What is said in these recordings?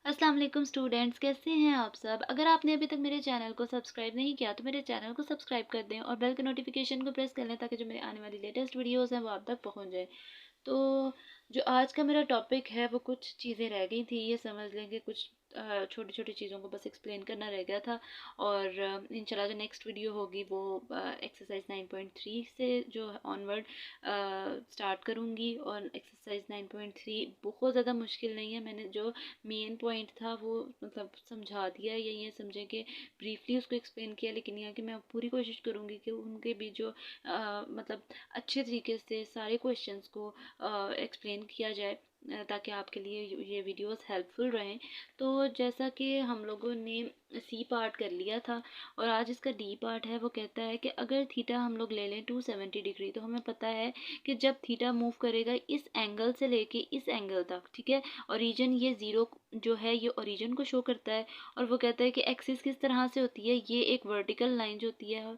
अस्सलाम वालेकुम स्टूडेंट्स, कैसे हैं आप सब। अगर आपने अभी तक मेरे चैनल को सब्सक्राइब नहीं किया तो मेरे चैनल को सब्सक्राइब कर दें और बेल के नोटिफिकेशन को प्रेस कर लें ताकि जो मेरे आने वाली लेटेस्ट वीडियोस हैं वो आप तक पहुंच जाए। तो जो आज का मेरा टॉपिक है वो कुछ चीज़ें रह गई थी, ये समझ लेंगे कुछ छोटी छोटी चीज़ों को बस एक्सप्लेन करना रह गया था। और इंशाल्लाह जो नेक्स्ट वीडियो होगी वो एक्सरसाइज 9.3 से जो ऑनवर्ड स्टार्ट करूँगी। और एक्सरसाइज 9.3 बहुत ज़्यादा मुश्किल नहीं है, मैंने जो मेन पॉइंट था वो मतलब समझा दिया है, या ये समझें कि ब्रीफली उसको एक्सप्लेन किया। लेकिन यह कि मैं पूरी कोशिश करूँगी कि उनके भी जो मतलब अच्छे तरीके से सारे क्वेश्चंस को एक्सप्लेन किया जाए ताकि आपके लिए ये वीडियोस हेल्पफुल रहें। तो जैसा कि हम लोगों ने सी पार्ट कर लिया था और आज इसका डी पार्ट है, वो कहता है कि अगर थीटा हम लोग ले लें 270 डिग्री, तो हमें पता है कि जब थीटा मूव करेगा इस एंगल से लेके इस एंगल तक, ठीक है, ओरिजिन ये ज़ीरो जो है ये ओरिजिन को शो करता है। और वो कहता है कि एक्सिस किस तरह से होती है, ये एक वर्टिकल लाइन जो होती है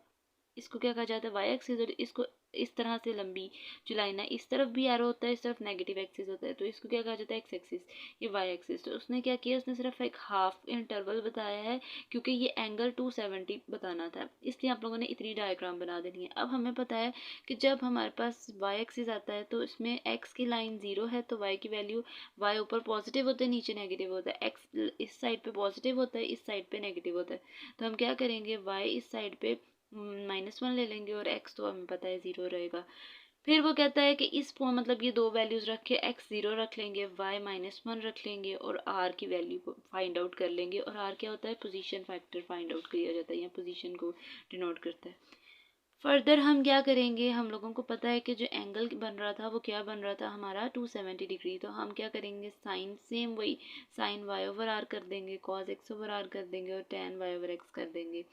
इसको क्या कहा जाता है, वाई एक्सिस। और इसको इस तरह से लंबी जो लाइन है, इस तरफ भी एरो होता है, इस तरफ नेगेटिव एक्सिस होता है, तो इसको क्या कहा जाता है, एक्स एक्सिस, ये वाई एक्सिस। तो उसने क्या किया, उसने सिर्फ एक हाफ इंटरवल बताया है क्योंकि ये एंगल 270 बताना था, इसलिए आप लोगों ने इतनी डायग्राम बना देनी है। अब हमें पता है कि जब हमारे पास वाई एक्सिस आता है तो इसमें एक्स की लाइन 0 है, तो वाई की वैल्यू, वाई ऊपर पॉजिटिव होता है नीचे नेगेटिव होता है, एक्स इस साइड पे पॉजिटिव होता है इस साइड पे नेगेटिव होता है। तो हम क्या करेंगे, वाई इस साइड पे -1 ले लेंगे और एक्स तो हमें पता है 0 रहेगा। फिर वो कहता है कि इस मतलब ये दो वैल्यूज रखे, एक्स 0 रख लेंगे, वाई -1 रख लेंगे और आर की वैल्यू को फाइंड आउट कर लेंगे। और आर क्या होता है, पोजीशन फैक्टर फाइंड आउट किया जाता है या पोजीशन को डिनोट करता है। फर्दर हम क्या करेंगे, हम लोगों को पता है कि जो एंगल बन रहा था वो क्या बन रहा था हमारा 270 डिग्री। तो हम क्या करेंगे, साइन सेम वही साइन वाई ओवर आर कर देंगे, कॉस एक्स ओवर आर कर देंगे और टेन वाई ओवर एक्स कर देंगे।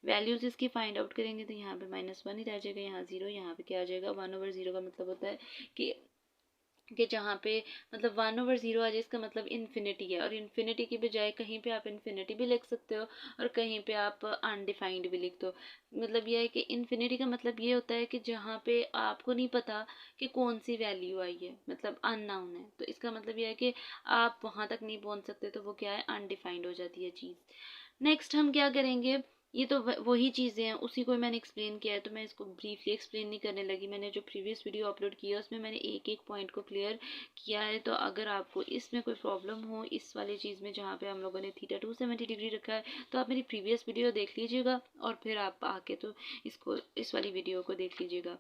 वैल्यूज इसकी फाइंड आउट करेंगे तो यहाँ पे -1 ही रह जाएगा, यहाँ 0, यहाँ पे क्या आ जाएगा 1/0 का मतलब होता है कि जहाँ पे मतलब 1/0 आ जाए इसका मतलब इन्फिनिटी है। और इन्फिनिटी की बजाय कहीं पे आप इन्फिनिटी भी लिख सकते हो और कहीं पे आप अनडिफाइंड भी लिख दो। मतलब यह है कि इन्फिनिटी का मतलब ये होता है कि जहाँ पे आपको नहीं पता कि कौन सी वैल्यू आई है, मतलब अननाउन है, तो इसका मतलब यह है कि आप वहाँ तक नहीं पहुँच सकते, तो वो क्या है, अनडिफाइंड हो जाती है चीज़। नेक्स्ट हम क्या करेंगे, ये तो वही चीज़ें हैं, उसी को मैंने एक्सप्लेन किया है, तो मैं इसको ब्रीफली एक्सप्लेन नहीं करने लगी। मैंने जो प्रीवियस वीडियो अपलोड किया उसमें मैंने एक एक पॉइंट को क्लियर किया है। तो अगर आपको इसमें कोई प्रॉब्लम हो इस वाली चीज़ में जहाँ पे हम लोगों ने थीटा 270 डिग्री रखा है, तो आप मेरी प्रीवियस वीडियो देख लीजिएगा और फिर आप आके तो इसको इस वाली वीडियो को देख लीजिएगा।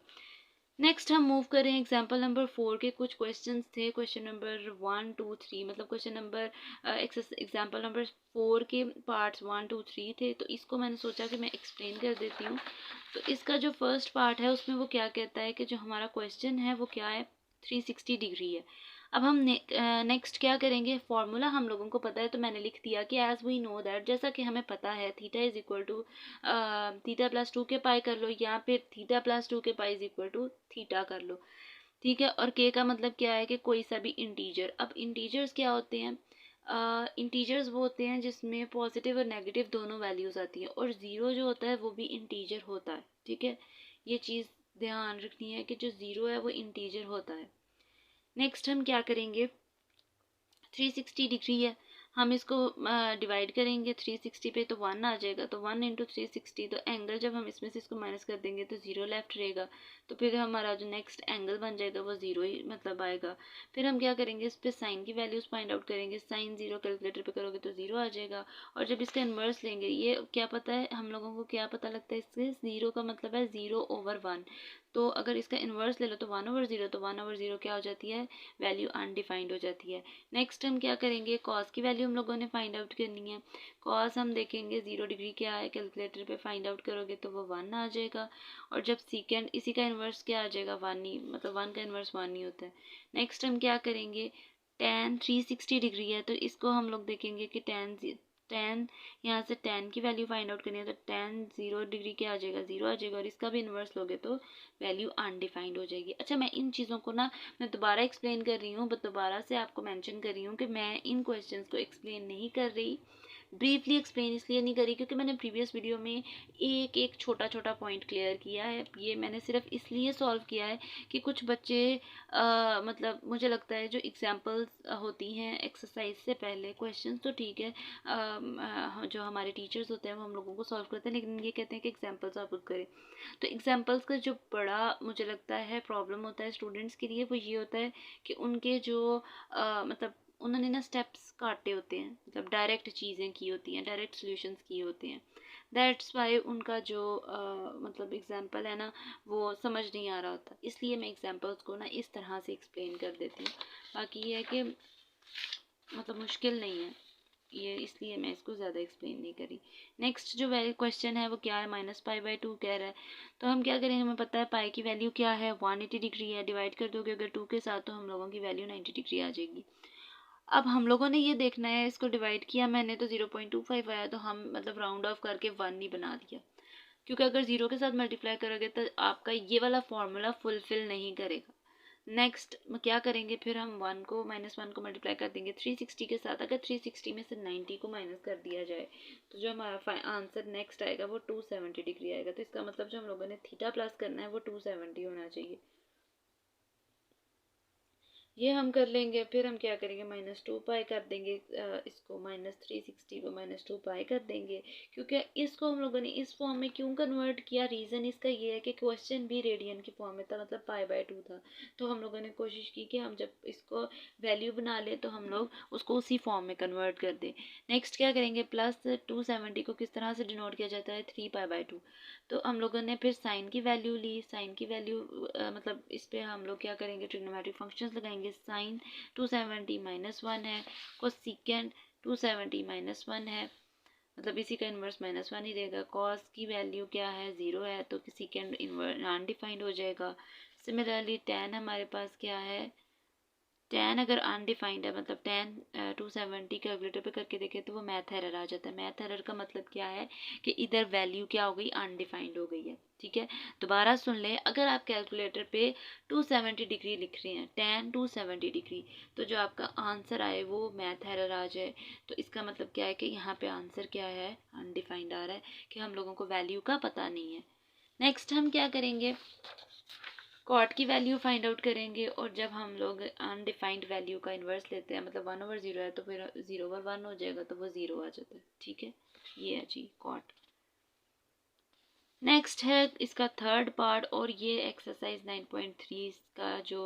नेक्स्ट हम मूव करें एग्जाम्पल नंबर 4 के कुछ क्वेश्चंस थे, क्वेश्चन नंबर 1 2 3, मतलब क्वेश्चन नंबर एग्जाम्पल नंबर 4 के पार्ट्स 1 2 3 थे, तो इसको मैंने सोचा कि मैं एक्सप्लेन कर देती हूँ। तो इसका जो फर्स्ट पार्ट है उसमें वो क्या कहता है कि जो हमारा क्वेश्चन है वो क्या है, 360 डिग्री है। अब हम नेक्स्ट क्या करेंगे, फॉर्मूला हम लोगों को पता है तो मैंने लिख दिया कि एज वी नो दैट, जैसा कि हमें पता है theta is equal to theta plus 2 के पाई कर लो, या फिर थीटा प्लस 2 के pi is equal to theta कर लो, ठीक है। और के का मतलब क्या है कि कोई सा भी इंटीजर। अब इंटीजर्स क्या होते हैं, इंटीजर्स वो होते हैं जिसमें पॉजिटिव और नेगेटिव दोनों वैल्यूज आती हैं, और ज़ीरो जो होता है वो भी इंटीजर होता है, ठीक है। ये चीज़ ध्यान रखनी है कि जो ज़ीरो है वो इंटीजर होता है। नेक्स्ट हम क्या करेंगे, 360 डिग्री है, हम इसको डिवाइड करेंगे 360 पे तो 1 आ जाएगा, तो 1 इंटू 360, तो एंगल जब हम इसमें से इसको माइनस कर देंगे तो 0 लेफ्ट रहेगा, तो फिर हमारा जो नेक्स्ट एंगल बन जाएगा वो 0 ही मतलब आएगा। फिर हम क्या करेंगे, इस पर साइन की वैल्यूज फाइंड आउट करेंगे, साइन 0 कैलकुलेटर पे करोगे तो 0 आ जाएगा। और जब इसका इन्वर्स लेंगे, ये क्या पता है हम लोगों को, क्या पता लगता है इससे, 0 का मतलब है 0/1, तो अगर इसका इन्वर्स ले लो तो 1/0, तो 1/0 क्या हो जाती है, वैल्यू अनडिफाइंड हो जाती है। नेक्स्ट हम क्या करेंगे, कॉस की वैल्यू हम लोगों ने फाइंड आउट करनी है। कॉस हम देखेंगे 0 डिग्री क्या है, कैलकुलेटर पे फाइंड आउट करोगे तो वो 1 आ जाएगा। और जब सीकेंड, इसी का इन्वर्स क्या आ जाएगा, 1 ही, मतलब 1 का इन्वर्स 1 ही होता है। नेक्स्ट हम क्या करेंगे, टेन 360 डिग्री है, तो इसको हम लोग देखेंगे कि टेन टेन यहाँ से टेन की वैल्यू फाइंड आउट करनी है, तो टेन 0 डिग्री क्या आ जाएगा, 0 आ जाएगा। और इसका भी इन्वर्स लोगे तो वैल्यू अनडिफाइंड हो जाएगी। अच्छा, मैं इन चीज़ों को ना मैं दोबारा एक्सप्लेन कर रही हूँ, बट दोबारा से आपको मेंशन कर रही हूँ कि मैं इन क्वेश्चंस को एक्सप्लेन नहीं कर रही, ब्रीफली एक्सप्लेन इसलिए नहीं करी क्योंकि मैंने प्रीवियस वीडियो में एक एक छोटा छोटा पॉइंट क्लियर किया है। ये मैंने सिर्फ इसलिए सॉल्व किया है कि कुछ बच्चे मतलब मुझे लगता है जो एग्जांपल्स होती हैं एक्सरसाइज से पहले, क्वेश्चंस तो ठीक है जो हमारे टीचर्स होते हैं वो हम लोगों को सॉल्व करते हैं, लेकिन ये कहते हैं कि एग्जांपल्स आप खुद करें। तो एग्जांपल्स का जो बड़ा मुझे लगता है प्रॉब्लम होता है स्टूडेंट्स के लिए वो ये होता है कि उनके जो मतलब उन्होंने ना स्टेप्स काटे होते हैं, मतलब डायरेक्ट चीज़ें की होती हैं, डायरेक्ट सॉल्यूशंस किए होते हैं। दैट्स वाई उनका जो मतलब एग्जांपल है ना वो समझ नहीं आ रहा होता, इसलिए मैं एग्जांपल्स को ना इस तरह से एक्सप्लेन कर देती हूँ। बाकी ये है कि मतलब मुश्किल नहीं है ये, इसलिए मैं इसको ज़्यादा एक्सप्लेन नहीं करी। नेक्स्ट जो क्वेश्चन है वो क्या है, -π/2 कह रहा है। तो हम क्या करेंगे, हमें पता है पाई की वैल्यू क्या है, 180 डिग्री है। डिवाइड कर दोगे अगर 2 के साथ तो हम लोगों की वैल्यू 90 डिग्री आ जाएगी। अब हम लोगों ने ये देखना है, इसको डिवाइड किया मैंने तो 0.25 आया, तो हम मतलब राउंड ऑफ करके 1 ही बना दिया, क्योंकि अगर 0 के साथ मल्टीप्लाई करोगे तो आपका ये वाला फॉर्मूला फुलफिल नहीं करेगा। नेक्स्ट क्या करेंगे, फिर हम -1 को मल्टीप्लाई कर देंगे 360 के साथ। अगर 360 में से 90 को माइनस कर दिया जाए तो जो हमारा आंसर नेक्स्ट आएगा वो 270 डिग्री आएगा। तो इसका मतलब जो हम लोगों ने थीटा प्लस करना है वो 270 होना चाहिए। ये हम कर लेंगे। फिर हम क्या करेंगे, -2π कर देंगे, इसको -360 को -2π कर देंगे, क्योंकि इसको हम लोगों ने इस फॉर्म में क्यों कन्वर्ट किया, रीज़न इसका ये है कि क्वेश्चन भी रेडियन की फॉर्म में था, मतलब π/2 था। तो हम लोगों ने कोशिश की कि हम जब इसको वैल्यू बना ले तो हम लोग उसको उसी फॉर्म में कन्वर्ट कर दें। नेक्स्ट क्या करेंगे, +270 को किस तरह से डिनोट किया जाता है, 3π/2। तो हम लोगों ने फिर साइन की वैल्यू ली, साइन की वैल्यू मतलब इस पे हम लोग क्या करेंगे, ट्रिग्नोमेट्रिक फंक्शंस लगाएंगे। साइन 270 -1 है, कोसेकेंड 270 -1 है, मतलब इसी का इन्वर्स -1 ही देगा। कॉस की वैल्यू क्या है, 0 है, तो सेकेंड इन्वर्स अनडिफाइंड हो जाएगा। सिमिलरली टेन हमारे पास क्या है, टेन अगर अनडिफाइंड है, मतलब टेन 270 कैलकुलेटर पे करके देखें तो वो मैथ एरर आ जाता है। मैथ एरर का मतलब क्या है कि इधर वैल्यू क्या हो गई, अनडिफाइंड हो गई है। ठीक है, दोबारा सुन लें, अगर आप कैलकुलेटर पे 270 डिग्री लिख रहे हैं, टेन 270 डिग्री, तो जो आपका आंसर आए वो मैथ एरर आ जाए, तो इसका मतलब क्या है कि यहाँ पे आंसर क्या है, अनडिफाइंड आ रहा है, कि हम लोगों को वैल्यू का पता नहीं है। नेक्स्ट हम क्या करेंगे, कॉट की वैल्यू फाइंड आउट करेंगे, और जब हम लोग अनडिफाइंड वैल्यू का इन्वर्स लेते हैं, मतलब 1/0 है तो फिर 0/1 हो जाएगा, तो वो 0 आ जाता है। ठीक है, ये है जी कॉट। नेक्स्ट है इसका थर्ड पार्ट, और ये एक्सरसाइज 9.3 का जो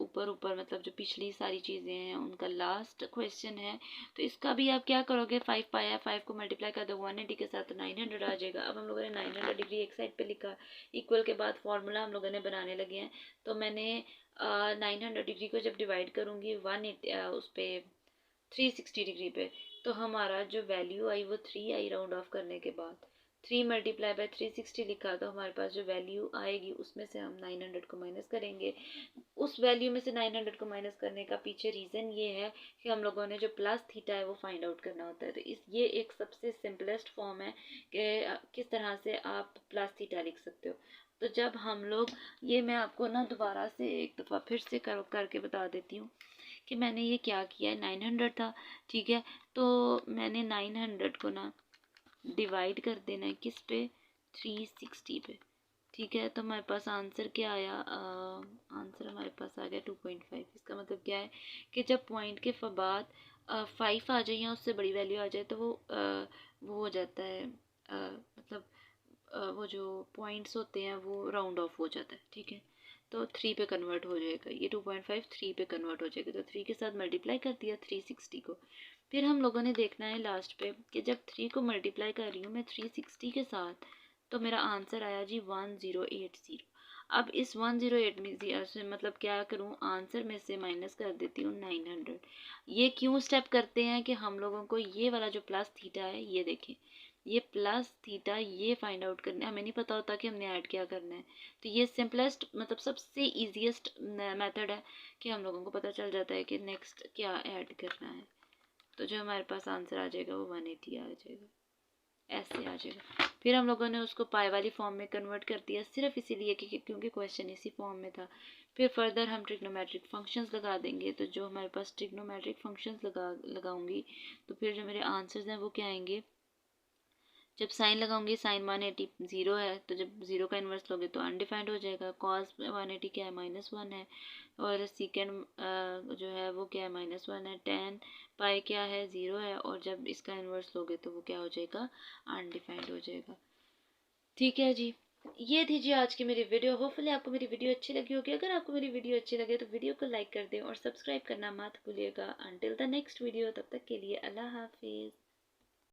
ऊपर ऊपर मतलब जो पिछली सारी चीज़ें हैं उनका लास्ट क्वेश्चन है। तो इसका भी आप क्या करोगे, 5π है, 5 को मल्टीप्लाई कर दो 180 के साथ तो 900 आ जाएगा। अब हम लोगों ने 900 डिग्री एक साइड पे लिखा, इक्वल के बाद फॉर्मूला हम लोगों ने बनाने लगे हैं। तो मैंने 900 डिग्री को जब डिवाइड करूँगी 180 उस पर 360 डिग्री पे, तो हमारा जो वैल्यू आई वो 3 आई राउंड ऑफ करने के बाद। 3 × 360 लिखा, तो हमारे पास जो वैल्यू आएगी उसमें से हम 900 को माइनस करेंगे। उस वैल्यू में से 900 को माइनस करने का पीछे रीज़न ये है कि हम लोगों ने जो प्लस थीटा है वो फाइंड आउट करना होता है। तो ये एक सबसे सिंपलेस्ट फॉर्म है कि किस तरह से आप प्लस थीटा लिख सकते हो। तो जब हम लोग, ये मैं आपको ना दोबारा से एक दफ़ा फिर से करके बता देती हूँ कि मैंने ये क्या किया है। 900 था, ठीक है, तो मैंने 900 को ना डिवाइड कर देना है किस पे, 360 पे। ठीक है, तो हमारे पास आंसर क्या आया, आंसर हमारे पास आ गया 2.5। इसका मतलब क्या है कि जब पॉइंट के बाद 5 आ जाए या उससे बड़ी वैल्यू आ जाए तो वो हो जाता है, मतलब वो जो पॉइंट्स होते हैं वो राउंड ऑफ हो जाता है। ठीक है, तो 3 पे कन्वर्ट हो जाएगा, ये 2.5 3 पे कन्वर्ट हो जाएगा, तो 3 के साथ मल्टीप्लाई कर दिया 360 को। फिर हम लोगों ने देखना है लास्ट पे कि जब 3 को मल्टीप्लाई कर रही हूँ मैं 360 के साथ, तो मेरा आंसर आया जी 1080। अब इस 108 में से मतलब क्या करूँ, आंसर में से माइनस कर देती हूँ 900। ये क्यों स्टेप करते हैं कि हम लोगों को ये वाला जो प्लस थीटा है, ये देखें, ये प्लस थीटा ये फाइंड आउट करना है, हमें नहीं पता होता कि हमने ऐड क्या करना है। तो ये सिंपलेस्ट मतलब सबसे ईजीएस्ट मेथड है कि हम लोगों को पता चल जाता है कि नेक्स्ट क्या ऐड करना है। तो जो हमारे पास आंसर आ जाएगा वो 180 आ जाएगा। ऐसे आ जाएगा। फिर हम लोगों ने उसको पाई वाली फॉर्म में कन्वर्ट कर दिया, सिर्फ इसीलिए कि क्योंकि क्वेश्चन इसी फॉर्म में था। फिर फर्दर हम ट्रिग्नोमेट्रिक फंक्शंस लगा देंगे। तो जो हमारे पास ट्रिग्नोमेट्रिक फंक्शंस लगाऊंगी तो फिर जो मेरे आंसर्स हैं वो क्या आएंगे। जब साइन लगाऊंगी, साइन 180 0 है, तो जब 0 का इन्वर्स लोगे तो अनडिफाइंड हो जाएगा। कॉस 180 क्या है, -1 है। और सीकेंड जो है वो क्या है, -1 है। टेन पाई क्या है, 0 है। और जब इसका इन्वर्स लोगे तो वो क्या हो जाएगा, अनडिफाइंड हो जाएगा। ठीक है जी, ये थी जी आज की मेरी वीडियो। होपफुली आपको मेरी वीडियो अच्छी लगी होगी। अगर आपको मेरी वीडियो अच्छी लगे तो वीडियो को लाइक कर दें और सब्सक्राइब करना मत भूलिएगा। अंटिल द नेक्स्ट वीडियो, तब तक के लिए अल्लाह हाफिज़।